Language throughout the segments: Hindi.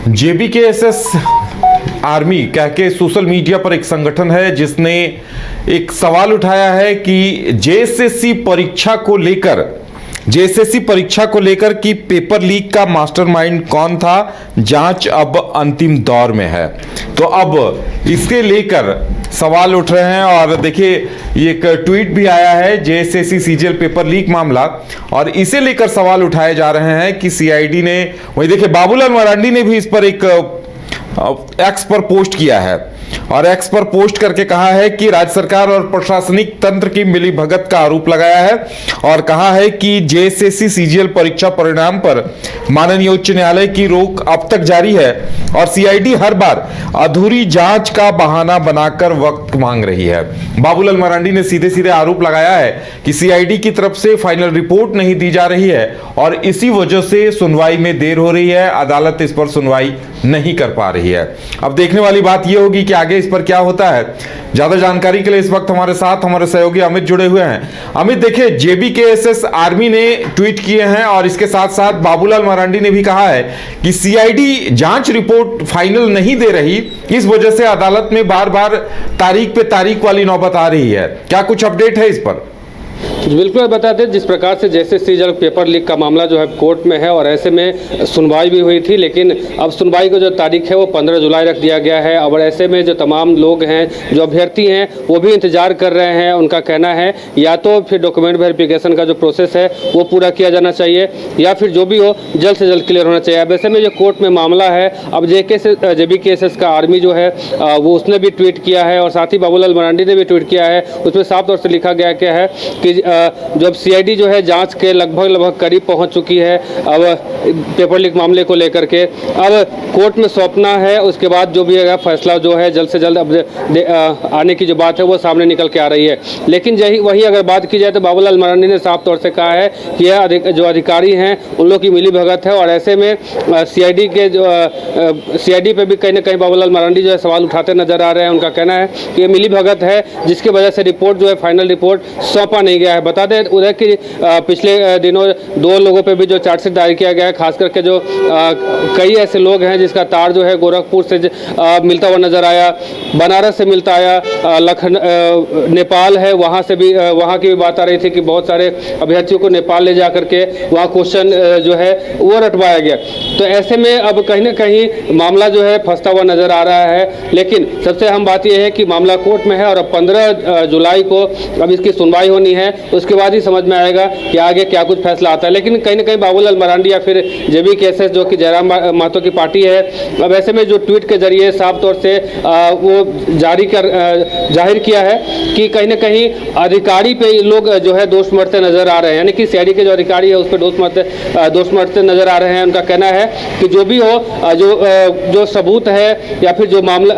जेबीकेएसएस आर्मी कह के सोशल मीडिया पर एक संगठन है जिसने एक सवाल उठाया है कि जेएसएससी परीक्षा को लेकर कि पेपर लीक का मास्टरमाइंड कौन था, जांच अब अंतिम दौर में है। तो अब इसके लेकर सवाल उठ रहे हैं और देखिए एक ट्वीट भी आया है जेएसएससी सीजीएल पेपर लीक मामला, और इसे लेकर सवाल उठाए जा रहे हैं कि सीआईडी ने, वही देखिए बाबूलाल मरांडी ने भी इस पर एक एक्स पर पोस्ट किया है और एक्स पर पोस्ट करके कहा है कि राज्य सरकार और प्रशासनिक तंत्र की मिलीभगत का आरोप लगाया है और कहा है कि जेएसएससी सीजीएल परीक्षा परिणाम पर माननीय उच्च न्यायालय की रोक अब तक जारी है और सीआईडी हर बार अधूरी जांच का बहाना बनाकर वक्त मांग रही है। बाबूलाल मरांडी ने सीधे सीधे आरोप लगाया है कि सीआईडी की तरफ से फाइनल रिपोर्ट नहीं दी जा रही है और इसी वजह से सुनवाई में देर हो रही है, अदालत इस पर सुनवाई नहीं कर पा रही है। अब देखने वाली बात यह होगी कि आगे इस पर क्या होता है। ज्यादा जानकारी के लिए इस वक्त हमारे साथ हमारे सहयोगी अमित जुड़े हुए हैं। अमित, देखिए जेबीकेएसएस आर्मी ने ट्वीट किए हैं और इसके साथ साथ बाबूलाल मरांडी ने भी कहा है कि सीआईडी जांच रिपोर्ट फाइनल नहीं दे रही, इस वजह से अदालत में बार बार तारीख पे तारीख वाली नौबत आ रही है। क्या कुछ अपडेट है इस पर? बिल्कुल बता दें, जिस प्रकार से जेएसएससी पेपर लीक का मामला जो है कोर्ट में है और ऐसे में सुनवाई भी हुई थी, लेकिन अब सुनवाई को जो तारीख है वो 15 जुलाई रख दिया गया है। और ऐसे में जो तमाम लोग हैं, जो अभ्यर्थी हैं, वो भी इंतजार कर रहे हैं। उनका कहना है या तो फिर डॉक्यूमेंट वेरिफिकेशन का जो प्रोसेस है वो पूरा किया जाना चाहिए या फिर जो भी हो जल्द से जल्द क्लियर होना चाहिए। अब ऐसे में जो कोर्ट में मामला है, अब जेबीकेएसएस का आर्मी जो है वो उसने भी ट्वीट किया है और साथ ही बाबूलाल मरांडी ने भी ट्वीट किया है। उसमें साफ तौर से लिखा गया क्या है कि जब सीआईडी जो है जांच के लगभग करीब पहुंच चुकी है अब पेपर लीक मामले को लेकर के, अब कोर्ट में सौंपना है। उसके बाद जो भी है फैसला जो है जल्द से जल्द अब आने की जो बात है वो सामने निकल के आ रही है। लेकिन वही अगर बात की जाए तो बाबूलाल मरांडी ने साफ तौर से कहा है कि यह जो अधिकारी हैं उन लोग की मिली भगत है और ऐसे में सीआईडी पे भी कहीं ना कहीं बाबूलाल मरांडी जो है सवाल उठाते नजर आ रहे हैं। उनका कहना है कि ये मिली भगत है जिसकी वजह से रिपोर्ट जो है फाइनल रिपोर्ट सौंपा नहीं गया है। बता दें उधर की पिछले दिनों 2 लोगों पे भी जो चार्जशीट दायर किया गया है, खास करके जो कई ऐसे लोग हैं जिसका तार जो है गोरखपुर से मिलता हुआ नजर आया, बनारस से मिलता आया, नेपाल है वहाँ से भी वहाँ की भी बात आ रही थी कि बहुत सारे अभ्यर्थियों को नेपाल ले जा करके वहाँ क्वेश्चन जो है वो रटवाया गया। तो ऐसे में अब कहीं ना कहीं मामला जो है फंसता हुआ नजर आ रहा है। लेकिन सबसे अहम बात यह है कि मामला कोर्ट में है और अब 15 जुलाई को अब इसकी सुनवाई होनी है। उसके बाद ही समझ में आएगा कि आगे क्या कुछ फैसला आता है। लेकिन कहीं ना कहीं बाबूलाल मरांडी या फिर जेबीकेएसएस जो कि जयराम महतो की पार्टी है, अब ऐसे में जो ट्वीट के जरिए साफ तौर से वो जाहिर किया है कि कहीं ना कहीं अधिकारी पे लोग जो है दोष मरते नजर आ रहे हैं, यानी कि सीआईडी के जो अधिकारी है उस पर दोष मरते नजर आ रहे हैं। उनका कहना है कि जो भी हो जो सबूत है या फिर जो मामला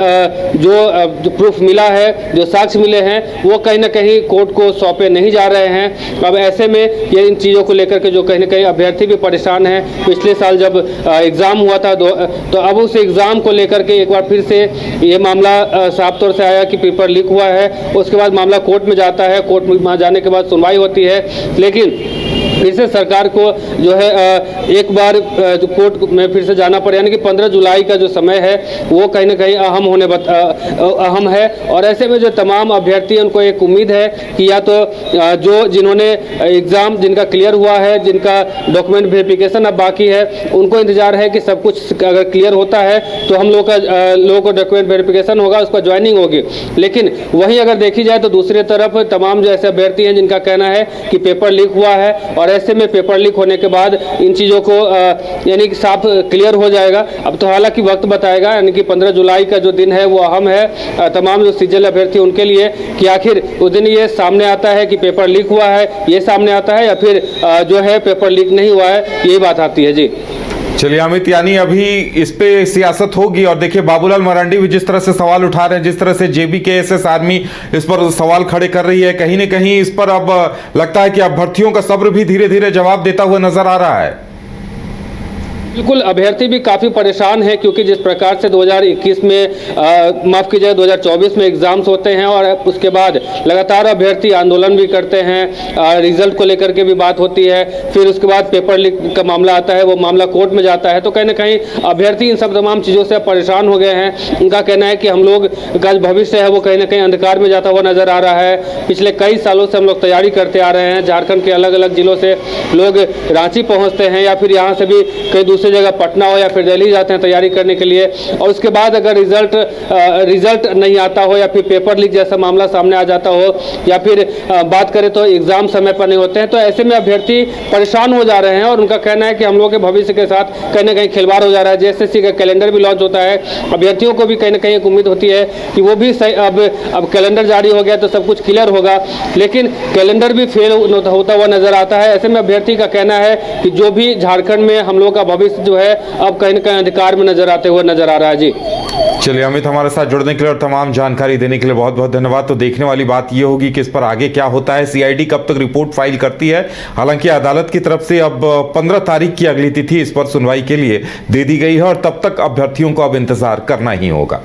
जो प्रूफ मिला है, जो साक्ष्य मिले हैं, वो कहीं ना कहीं कोर्ट को सौंपे नहीं जा रहे हैं। अब ऐसे में ये इन चीज़ों को लेकर के जो कहीं ना कहीं अभ्यर्थी भी परेशान हैं। पिछले साल जब एग्ज़ाम हुआ था तो अब उस एग्ज़ाम को लेकर के एक बार फिर से ये मामला साफ तौर से आया कि पेपर लीक हुआ है। उसके बाद मामला कोर्ट में जाता है, कोर्ट में वहाँ जाने के बाद सुनवाई होती है। लेकिन फिर से सरकार को जो है एक बार कोर्ट में फिर से जाना पड़े, यानी कि 15 जुलाई का जो समय है वो कहीं ना कहीं अहम है। और ऐसे में जो तमाम अभ्यर्थी हैं उनको एक उम्मीद है कि या तो जो जिन्होंने एग्ज़ाम जिनका क्लियर हुआ है, जिनका डॉक्यूमेंट वेरिफिकेशन अब बाकी है, उनको इंतजार है कि सब कुछ अगर क्लियर होता है तो हम लोगों को डॉक्यूमेंट वेरिफिकेशन होगा, उसका ज्वाइनिंग होगी। लेकिन वहीं अगर देखी जाए तो दूसरी तरफ तमाम जो ऐसे अभ्यर्थी हैं जिनका कहना है कि पेपर लीक हुआ है और ऐसे में पेपर लीक होने के बाद इन चीज़ों को यानी कि साफ क्लियर हो जाएगा। अब तो हालांकि वक्त बताएगा, यानी कि 15 जुलाई का जो दिन है वो अहम है तमाम जो सीजीएल अभ्यर्थी उनके लिए कि आखिर उस दिन ये सामने आता है कि पेपर लीक हुआ है, ये सामने आता है या फिर जो है पेपर लीक नहीं हुआ है, यही बात आती है। जी चलिए अमित, यानी अभी इस पे सियासत होगी और देखिए बाबूलाल मरांडी भी जिस तरह से सवाल उठा रहे हैं, जिस तरह से जेबीकेएसएस आर्मी इस पर सवाल खड़े कर रही है, कहीं ना कहीं इस पर अब लगता है कि अभ्यर्थियों का सब्र भी धीरे धीरे जवाब देता हुआ नजर आ रहा है। बिल्कुल, अभ्यर्थी भी काफ़ी परेशान है क्योंकि जिस प्रकार से 2021 में माफ़ कीजिएगा 2024 में एग्ज़ाम्स होते हैं और उसके बाद लगातार अभ्यर्थी आंदोलन भी करते हैं, रिजल्ट को लेकर के भी बात होती है, फिर उसके बाद पेपर लीक का मामला आता है, वो मामला कोर्ट में जाता है, तो कहीं ना कहीं अभ्यर्थी इन सब तमाम चीज़ों से परेशान हो गए हैं। उनका कहना है कि हम लोग का भविष्य है वो कहीं ना कहीं अंधकार में जाता हुआ नज़र आ रहा है। पिछले कई सालों से हम लोग तैयारी करते आ रहे हैं, झारखंड के अलग अलग जिलों से लोग रांची पहुँचते हैं या फिर यहाँ से भी कई दूसरी जगह पटना हो या फिर दिल्ली जाते हैं तैयारी करने के लिए, और उसके बाद अगर रिजल्ट नहीं आता हो या फिर पेपर लीक जैसा मामला सामने आ जाता हो या फिर बात करें तो एग्जाम समय पर नहीं होते हैं, तो ऐसे में अभ्यर्थी परेशान हो जा रहे हैं और उनका कहना है कि हम लोग के भविष्य के साथ कहीं ना कहीं खिलवाड़ हो जा रहा है। JSSC का कैलेंडर भी लॉन्च होता है, अभ्यर्थियों को भी कहीं ना कहीं एक उम्मीद होती है कि वो भी सही, अब कैलेंडर जारी हो गया तो सब कुछ क्लियर होगा, लेकिन कैलेंडर भी फेल होता हुआ नजर आता है। ऐसे में अभ्यर्थी का कहना है कि जो भी झारखंड में हम लोग का भविष्य जो है अब कहीं ना कहीं अंधकार में नजर आते हुए नजर आ रहा है। जी चलिए अमित, हमारे साथ जुड़ने के लिए और तमाम जानकारी देने के लिए बहुत बहुत धन्यवाद। तो देखने वाली बात यह होगी कि इस पर आगे क्या होता है, CID कब तक रिपोर्ट फाइल करती है। हालांकि अदालत की तरफ से अब 15 तारीख की अगली तिथि इस पर सुनवाई के लिए दे दी गई है और तब तक अभ्यर्थियों को अब इंतजार करना ही होगा।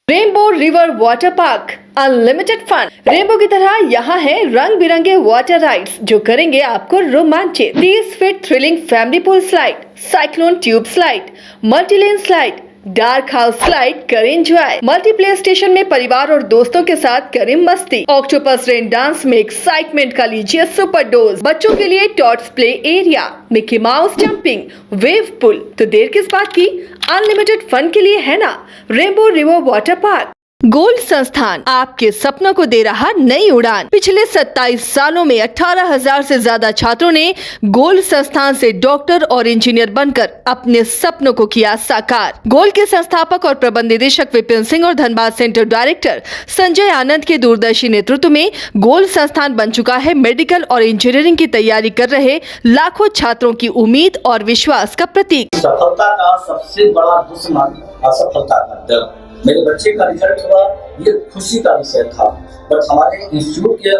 Rainbow river water park unlimited fun. Rainbow की तरह यहाँ है रंग बिरंगे वाटर राइड्स जो करेंगे आपको रोमांचित। 30 feet thrilling family pool slide, cyclone tube slide, multilane slide, dark house slide करें एंजॉय। मल्टी प्ले स्टेशन में परिवार और दोस्तों के साथ करें मस्ती। ऑक्टोपस रेन डांस में एक्साइटमेंट का लीजिए सुपर डोज। बच्चों के लिए tots play area, Mickey Mouse jumping, wave pool. तो देर किस बात की, अनलिमिटेड फन के लिए है ना rainbow river water park. Gold संस्थान आपके सपनों को दे रहा नई उड़ान। पिछले 27 सालों में 18,000 से ज्यादा छात्रों ने गोल्ड संस्थान से डॉक्टर और इंजीनियर बनकर अपने सपनों को किया साकार। गोल्ड के संस्थापक और प्रबंध निदेशक विपिन सिंह और धनबाद सेंटर डायरेक्टर संजय आनंद के दूरदर्शी नेतृत्व में गोल्ड संस्थान बन चुका है मेडिकल और इंजीनियरिंग की तैयारी कर रहे लाखों छात्रों की उम्मीद और विश्वास का प्रतीक। सफलता का सबसे बड़ा दुश्मन असफलता का डर। मेरे बच्चे का रिजल्ट हुआ, ये खुशी का विषय था, बट हमारे इंस्टीट्यूट के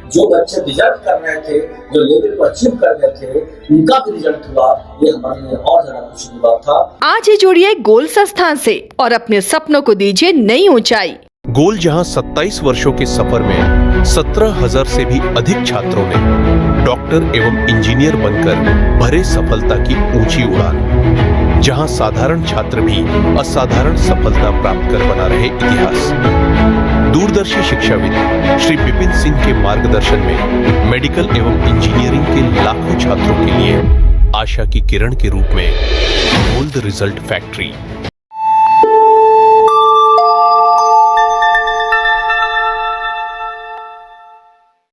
जो बच्चे रिजल्ट कर रहे थे, जो लेवल को अचीव कर रहे थे, उनका भी रिजल्ट हुआ, ये हमारे लिए और ज्यादा खुशी की बात था। आज ही जुड़िए गोल्ड संस्थान से और अपने सपनों को दीजिए नई ऊंचाई। गोल्ड जहां 27 वर्षों के सफर में 17,000 से भी अधिक छात्रों ने डॉक्टर एवं इंजीनियर बनकर भरे सफलता की ऊंची उड़ान। जहां साधारण छात्र भी असाधारण सफलता प्राप्त कर बना रहे इतिहास। दूरदर्शी शिक्षाविद श्री विपिन सिंह के मार्गदर्शन में मेडिकल एवं इंजीनियरिंग के लाखों छात्रों के लिए आशा की किरण के रूप में गोल्ड रिजल्ट फैक्ट्री।